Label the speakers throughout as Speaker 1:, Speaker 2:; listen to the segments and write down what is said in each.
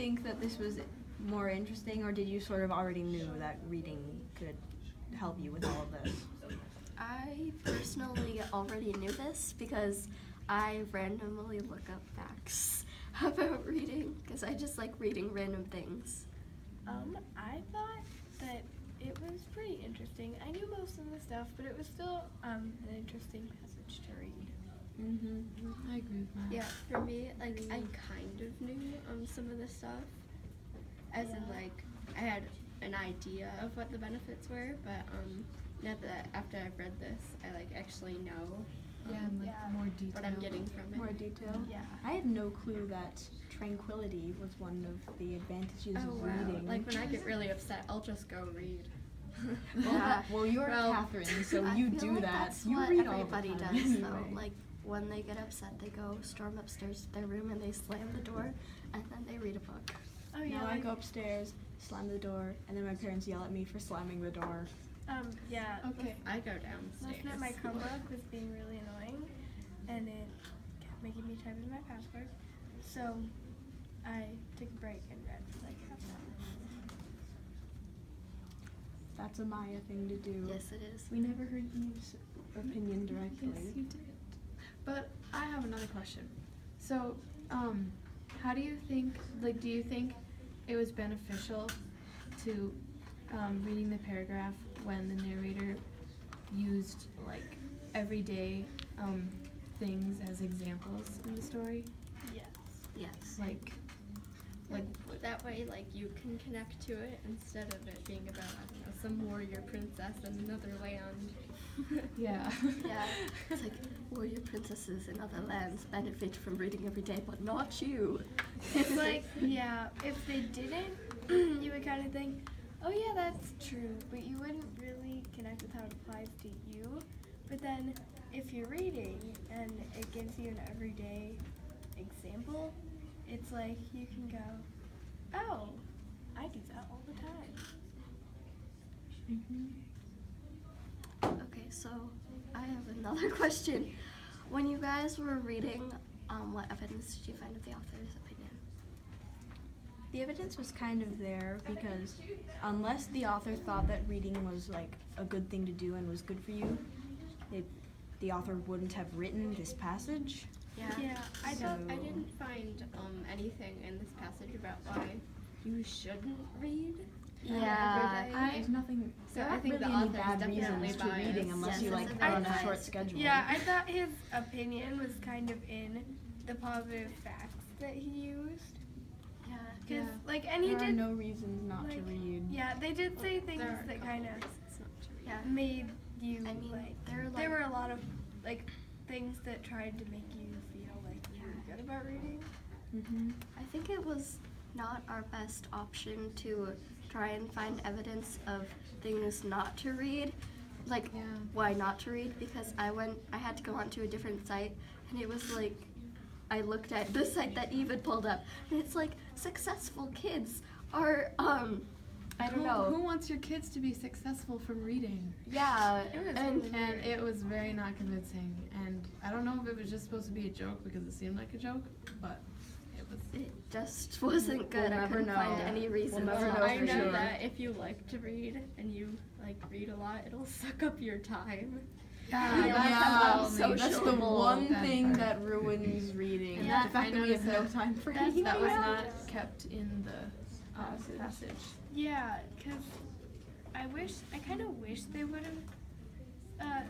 Speaker 1: think that this was more interesting, or did you sort of already knew that reading could help you with all of this?
Speaker 2: I personally already knew this because I randomly look up facts about reading because I just like reading random things.
Speaker 3: I thought that it was pretty interesting. I knew most of the stuff, but it was still an interesting passage to read.
Speaker 4: Mm-hmm. I agree with that.
Speaker 2: Yeah, for me, like I kind of knew some of the stuff, as in like I had an idea of what the benefits were, but now that after I've read this, I like actually know
Speaker 4: More detail.
Speaker 2: what I'm getting from it.
Speaker 1: More detail?
Speaker 3: Yeah.
Speaker 1: I had no clue that tranquility was one of the advantages
Speaker 2: Oh
Speaker 1: of
Speaker 2: wow!
Speaker 1: reading.
Speaker 2: Like when I get really upset, I'll just go read.
Speaker 1: Well, you're
Speaker 2: Well,
Speaker 1: Catherine, so
Speaker 2: I
Speaker 1: you
Speaker 2: feel
Speaker 1: do
Speaker 2: like
Speaker 1: that.
Speaker 2: That's
Speaker 1: You
Speaker 2: what
Speaker 1: read all
Speaker 2: everybody
Speaker 1: the time
Speaker 2: does,
Speaker 1: anyway.
Speaker 2: though. Like when they get upset, they go storm upstairs to their room and they slam the door, and then they read a book.
Speaker 3: Oh yeah.
Speaker 1: No, I go upstairs, slam the door, and then my parents yell at me for slamming the door.
Speaker 3: Yeah.
Speaker 4: Okay.
Speaker 2: I go downstairs.
Speaker 3: Last night my Chromebook was being really annoying, and it kept making me type in my password. So I took a break and read for like half an hour.
Speaker 1: That's a Maya thing to do.
Speaker 2: Yes, it is.
Speaker 1: We never heard Eve's opinion directly.
Speaker 4: Yes, you did. But I have another question. So, how do you think, like, do you think it was beneficial to reading the paragraph when the narrator used, like, everyday things as examples in the story?
Speaker 3: Yes.
Speaker 2: Yes.
Speaker 4: Like,
Speaker 2: That way, like, you can connect to it instead of it being about, I don't know, some warrior princess in another land.
Speaker 4: yeah.
Speaker 2: Yeah. It's like, warrior princesses in other lands benefit from reading every day, but not you.
Speaker 3: It's like, yeah, if they didn't, you would kind of think, oh yeah, that's true, but you wouldn't really connect with how it applies to you. But then, if you're reading and it gives you an everyday example, it's like you can go, oh, I do that all the time.
Speaker 2: Okay, so I have another question. When you guys were reading, what evidence did you find of the author's opinion?
Speaker 1: The evidence was kind of there because unless the author thought that reading was like a good thing to do and was good for you, the author wouldn't have written this passage.
Speaker 3: Yeah,
Speaker 2: I
Speaker 1: So-
Speaker 2: didn't find anything in this passage about why you shouldn't read.
Speaker 1: Yeah,
Speaker 2: every day.
Speaker 1: there's nothing.
Speaker 2: So
Speaker 1: There
Speaker 2: I
Speaker 1: aren't
Speaker 2: think
Speaker 1: really
Speaker 2: the
Speaker 1: any
Speaker 2: author's
Speaker 1: bad
Speaker 2: definitely
Speaker 1: reasons to reading
Speaker 2: biased.
Speaker 1: unless
Speaker 2: Yes,
Speaker 1: you
Speaker 2: it's
Speaker 1: like
Speaker 2: a
Speaker 1: are on
Speaker 2: very
Speaker 1: a short
Speaker 2: biased
Speaker 1: schedule.
Speaker 3: Yeah, I thought his opinion was kind of in the positive facts that he used.
Speaker 2: Yeah.
Speaker 3: Cause like, and he
Speaker 1: There are
Speaker 3: did,
Speaker 1: no reasons not to
Speaker 3: like,
Speaker 1: read.
Speaker 3: yeah, they did say things
Speaker 2: There are a
Speaker 3: that
Speaker 2: couple
Speaker 3: kind of
Speaker 2: reasons not to read.
Speaker 3: yeah, made you
Speaker 2: I mean,
Speaker 3: like.
Speaker 2: there
Speaker 3: There were a lot of like things that tried to make you feel like you were good about reading.
Speaker 1: Mm-hmm.
Speaker 2: I think it was not our best option to try and find evidence of things not to read. Like,
Speaker 4: Yeah.
Speaker 2: why not to read? Because I had to go onto a different site, and it was like, I looked at the site that Eve had pulled up, and it's like, successful kids are, I don't know.
Speaker 4: Who wants your kids to be successful from reading?
Speaker 2: Yeah,
Speaker 3: It was
Speaker 2: and
Speaker 3: really
Speaker 4: And it was very not convincing. And I don't know if it was just supposed to be a joke because it seemed like a joke, but it was.
Speaker 2: it just wasn't good.
Speaker 1: We'll
Speaker 2: I
Speaker 1: never
Speaker 2: couldn't find
Speaker 1: know.
Speaker 2: any reason.
Speaker 1: never
Speaker 2: not
Speaker 1: know
Speaker 2: to
Speaker 1: for
Speaker 2: read.
Speaker 1: sure.
Speaker 2: That if you like to read and you like read a lot, it'll suck up your time.
Speaker 1: Yeah,
Speaker 2: that's
Speaker 1: that's the
Speaker 2: sociable.
Speaker 1: one
Speaker 4: That
Speaker 1: thing
Speaker 4: part.
Speaker 1: that ruins reading.
Speaker 4: Yeah,
Speaker 1: The fact
Speaker 4: I
Speaker 1: that we have no
Speaker 4: noticed
Speaker 1: time for
Speaker 3: That's
Speaker 1: reading.
Speaker 4: That was
Speaker 3: Yeah.
Speaker 4: not kept in the passage.
Speaker 3: Yeah, cause I kind of wish they would have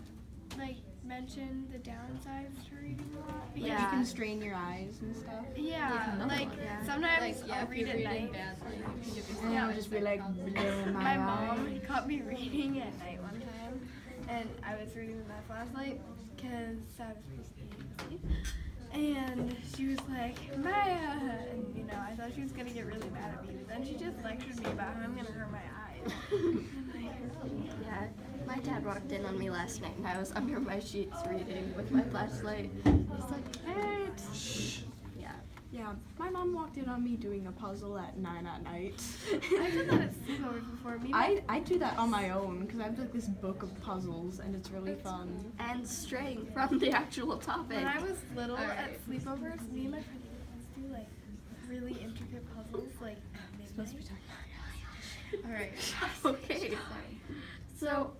Speaker 3: like mentioned the downsides to reading a lot. Because,
Speaker 1: You
Speaker 2: Yeah.
Speaker 1: can strain your eyes and stuff.
Speaker 3: Yeah,
Speaker 4: another
Speaker 3: like
Speaker 4: one.
Speaker 2: Yeah.
Speaker 3: sometimes
Speaker 2: Like, yeah,
Speaker 3: I'll
Speaker 2: if
Speaker 3: read
Speaker 2: you're
Speaker 3: at
Speaker 2: reading
Speaker 3: night.
Speaker 2: badly, you can give yourself
Speaker 1: And I would just be like, blowing
Speaker 3: My
Speaker 1: my
Speaker 3: mom
Speaker 1: eyes.
Speaker 3: caught me reading at night one time, and I was reading with my flashlight because I was supposed to be asleep. And she was like, Maya! And, you know, I thought she was going to get really mad at me, but then she just lectured me about how I'm going to hurt my eyes. I'm like,
Speaker 2: Yeah, my dad walked in on me last night and I was under my sheets reading with my flashlight. He's like, "Hey!" Yeah.
Speaker 1: Yeah, my mom walked in on me doing a puzzle at 9 at night.
Speaker 3: I've done that at sleepovers before. Me,
Speaker 1: I do that on my own because I have like this book of puzzles and it's really fun.
Speaker 2: And straying from the actual topic.
Speaker 3: when I was little
Speaker 2: Alright.
Speaker 3: at sleepovers, me and my friends would do like really intricate puzzles, like
Speaker 2: All right.
Speaker 5: Okay.
Speaker 2: Sorry.
Speaker 4: So,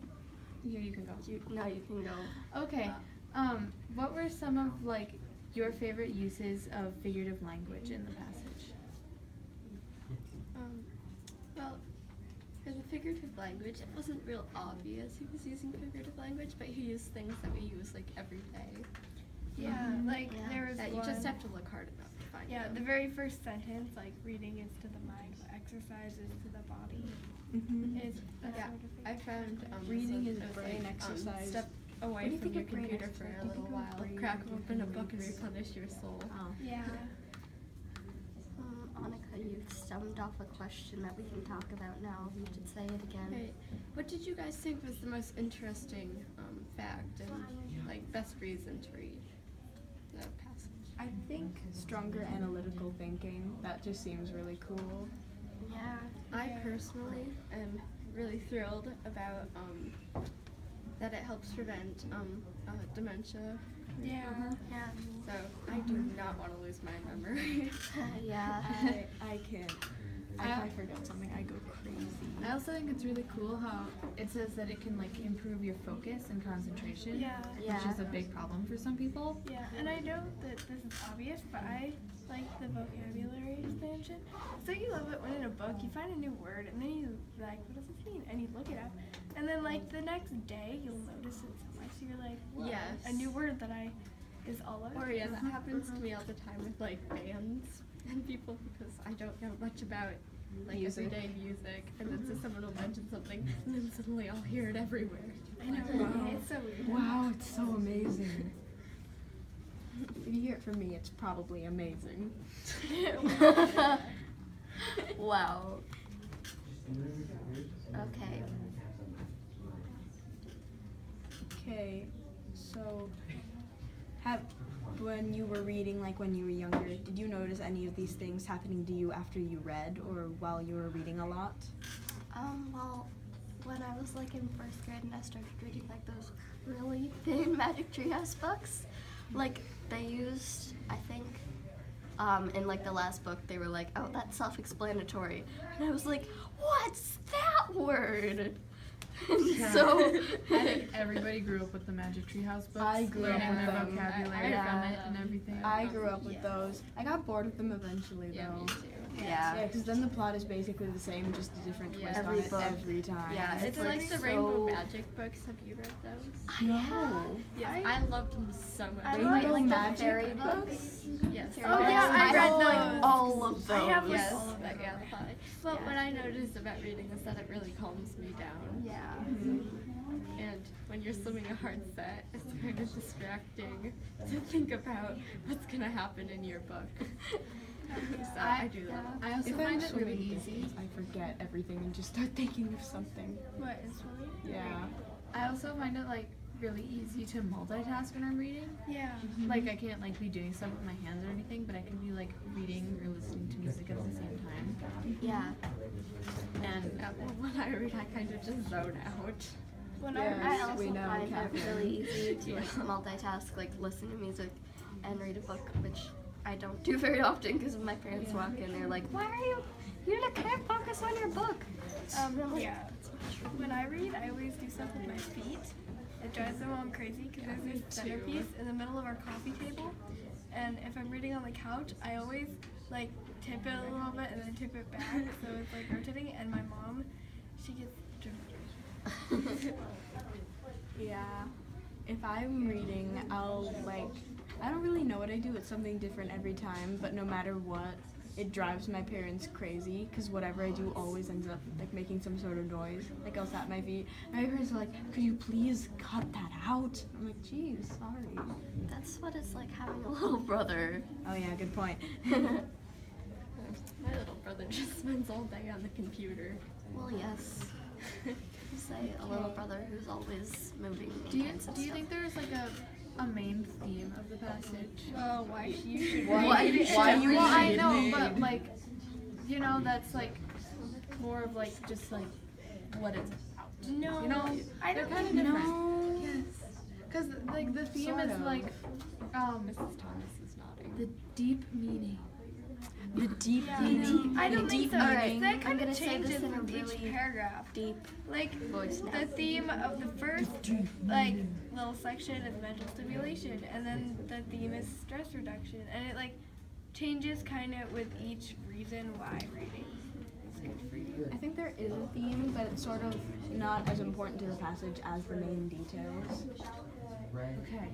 Speaker 4: here you can go.
Speaker 5: Now you can go.
Speaker 4: Okay. What were some of like your favorite uses of figurative language in the passage?
Speaker 2: Well, for the figurative language, it wasn't real obvious he was using figurative language, but he used things that we use like every day.
Speaker 3: Yeah, like
Speaker 5: Yeah.
Speaker 3: there was
Speaker 2: That
Speaker 3: one.
Speaker 2: you just have to look hard enough to find.
Speaker 3: Yeah,
Speaker 2: them.
Speaker 3: the very first sentence, like reading is to the mind, but exercise is to the body.
Speaker 1: Mm-hmm.
Speaker 3: Is that
Speaker 2: Yeah,
Speaker 3: sort of thing.
Speaker 2: I found
Speaker 1: Reading
Speaker 2: so
Speaker 1: is
Speaker 2: it was,
Speaker 1: brain
Speaker 2: like,
Speaker 1: exercise.
Speaker 2: Step
Speaker 1: What
Speaker 2: away
Speaker 1: do you
Speaker 2: from
Speaker 1: think
Speaker 2: your
Speaker 1: of brain
Speaker 2: computer for
Speaker 1: exercise?
Speaker 2: a
Speaker 1: Do you
Speaker 2: little
Speaker 1: think of
Speaker 2: while.
Speaker 1: brain
Speaker 2: Crack open a book and
Speaker 1: movements?
Speaker 2: replenish your soul.
Speaker 1: Oh.
Speaker 3: Yeah.
Speaker 5: Annika, you stemmed off a question that we can talk about now. You should say it again.
Speaker 2: Okay, what did you guys think was the most interesting fact and like best reason to read the passage?
Speaker 1: I think stronger analytical thinking. That just seems really cool.
Speaker 5: Yeah.
Speaker 2: I personally am really thrilled about that it helps prevent dementia.
Speaker 3: Yeah.
Speaker 5: Yeah.
Speaker 2: So I do not want to lose my memory.
Speaker 5: Yeah.
Speaker 1: I can't. If I forget something, I go crazy.
Speaker 4: I also think it's really cool how it says that it can like improve your focus and concentration,
Speaker 3: Yeah.
Speaker 5: Yeah.
Speaker 4: which is a big problem for some people.
Speaker 3: Yeah, and I know that this is obvious, but I like the vocabulary expansion. So you love it when in a book you find a new word and then you like, what does this mean? And you look it up, and then like the next day you'll notice it so much. So you're like, whoa,
Speaker 2: Yes.
Speaker 3: a new word that is all over.
Speaker 2: Or yeah, that happens to me all the time with like bands and people because I don't know much about like
Speaker 1: Music.
Speaker 2: everyday music, and then so someone will mention something, and then suddenly I'll hear it everywhere.
Speaker 3: I know,
Speaker 1: Wow.
Speaker 3: it's so weird.
Speaker 1: Wow, it's so amazing. If you hear it from me, it's probably amazing.
Speaker 5: Wow. Okay.
Speaker 1: Okay, so when you were reading, like when you were younger, did you notice any of these things happening to you after you read or while you were reading a lot?
Speaker 5: Well, when I was like in first grade and I started reading like those really thin Magic Treehouse books, like they used, I think, in like the last book, they were like, oh, that's self-explanatory. And I was like, what's that word? And so,
Speaker 4: I think everybody grew up with the Magic Treehouse books.
Speaker 1: I grew up
Speaker 4: learning
Speaker 1: with
Speaker 4: their
Speaker 1: them.
Speaker 4: vocabulary
Speaker 5: I
Speaker 4: from
Speaker 5: read
Speaker 4: it and
Speaker 2: them.
Speaker 4: everything.
Speaker 1: I grew up with
Speaker 5: Yeah.
Speaker 1: those. I got bored with them eventually,
Speaker 2: Yeah,
Speaker 1: though.
Speaker 2: me too.
Speaker 5: yeah.
Speaker 1: Yeah, because then the plot is basically the same, just a different
Speaker 2: Yeah.
Speaker 1: twist
Speaker 5: Every
Speaker 1: on it
Speaker 5: book.
Speaker 1: every time.
Speaker 5: Yeah,
Speaker 2: It's
Speaker 5: It's
Speaker 2: like
Speaker 5: like
Speaker 2: the
Speaker 5: so-
Speaker 2: Rainbow Magic books. Have you read those?
Speaker 1: No.
Speaker 2: Yes, I loved them so much.
Speaker 3: I
Speaker 1: Rainbow
Speaker 5: like the
Speaker 1: Magic
Speaker 5: fairy
Speaker 1: books?
Speaker 2: Yes.
Speaker 3: Oh, yeah, I read those.
Speaker 5: all of those.
Speaker 3: I have
Speaker 2: Yes,
Speaker 3: all of
Speaker 2: but
Speaker 3: them.
Speaker 2: yeah, the plot. Well,
Speaker 5: Yeah.
Speaker 2: what I noticed about reading is that it really calms me down.
Speaker 5: Yeah.
Speaker 2: And when you're swimming a hard set, it's kind of distracting to think about what's gonna happen in your book. So I do that.
Speaker 4: I also
Speaker 1: If
Speaker 4: find
Speaker 1: I'm
Speaker 4: it really
Speaker 1: swimming
Speaker 4: easy.
Speaker 1: distance, I forget everything and just start thinking of something.
Speaker 3: What is swimming?
Speaker 1: Yeah.
Speaker 4: I also find it like really easy to multitask when I'm reading.
Speaker 3: Yeah.
Speaker 4: Like I can't like be doing stuff with my hands or anything, but I can be like reading or listening to music at the same time.
Speaker 5: Yeah.
Speaker 4: And
Speaker 2: Well, when I read, I kind of just zone out.
Speaker 3: When
Speaker 1: Yeah.
Speaker 5: I
Speaker 1: Yes,
Speaker 5: also
Speaker 1: we know,
Speaker 5: find it
Speaker 1: Catherine.
Speaker 5: really easy to like multitask, like listen to music and read a book, which I don't do very often because my parents walk in, they're like, why are you can't focus on your book.
Speaker 3: Yeah. When I read, I always do stuff with my feet. It drives my mom crazy because there's this centerpiece in the middle of our coffee table, and if I'm reading on the couch, I always like tip it a little bit and then tip it back, so it's like rotating. And my mom, she gets dramatic.
Speaker 1: Yeah. If I'm reading, I'll like, I don't really know what I do. It's something different every time, but no matter what, it drives my parents crazy because whatever I do always ends up like making some sort of noise. Like I'll at my feet. And my parents are like, could you please cut that out? I'm like, geez, sorry.
Speaker 5: That's what it's like having a little brother.
Speaker 1: Oh yeah, good point.
Speaker 2: My little brother just spends all day on the computer.
Speaker 5: Well, yes. Say a little brother who's always moving.
Speaker 4: do you
Speaker 5: hands and
Speaker 4: do you
Speaker 5: stuff.
Speaker 4: think there was like a main theme of the passage?
Speaker 3: Oh, why you should
Speaker 1: Why
Speaker 3: read
Speaker 1: you
Speaker 3: it?
Speaker 1: should read
Speaker 4: Well, I
Speaker 1: it.
Speaker 4: know, but like, you know, that's like more of like just like what it's about.
Speaker 3: No,
Speaker 4: You know,
Speaker 3: I
Speaker 4: they're
Speaker 3: don't
Speaker 4: kind of
Speaker 3: think-
Speaker 4: different.
Speaker 1: No.
Speaker 4: Yes. Because like the theme
Speaker 1: Sort
Speaker 4: is
Speaker 1: of.
Speaker 4: like
Speaker 2: Mrs. Thomas is nodding.
Speaker 4: the deep meaning.
Speaker 1: The deep
Speaker 3: Yeah,
Speaker 1: meaning.
Speaker 3: I don't
Speaker 1: the
Speaker 3: think
Speaker 1: deep
Speaker 3: so.
Speaker 1: meaning.
Speaker 3: That
Speaker 5: I'm
Speaker 3: kind
Speaker 5: gonna
Speaker 3: of
Speaker 5: say this
Speaker 3: changes
Speaker 5: in a
Speaker 3: with each
Speaker 5: really
Speaker 3: paragraph.
Speaker 5: deep
Speaker 3: Like
Speaker 5: voice now.
Speaker 3: the theme of the first like little section is mental stimulation, and then the theme is stress reduction, and it like changes kind of with each reason why reading is good for you.
Speaker 1: I think there is a theme, but it's sort of not as important to the passage as the main details.
Speaker 6: Okay.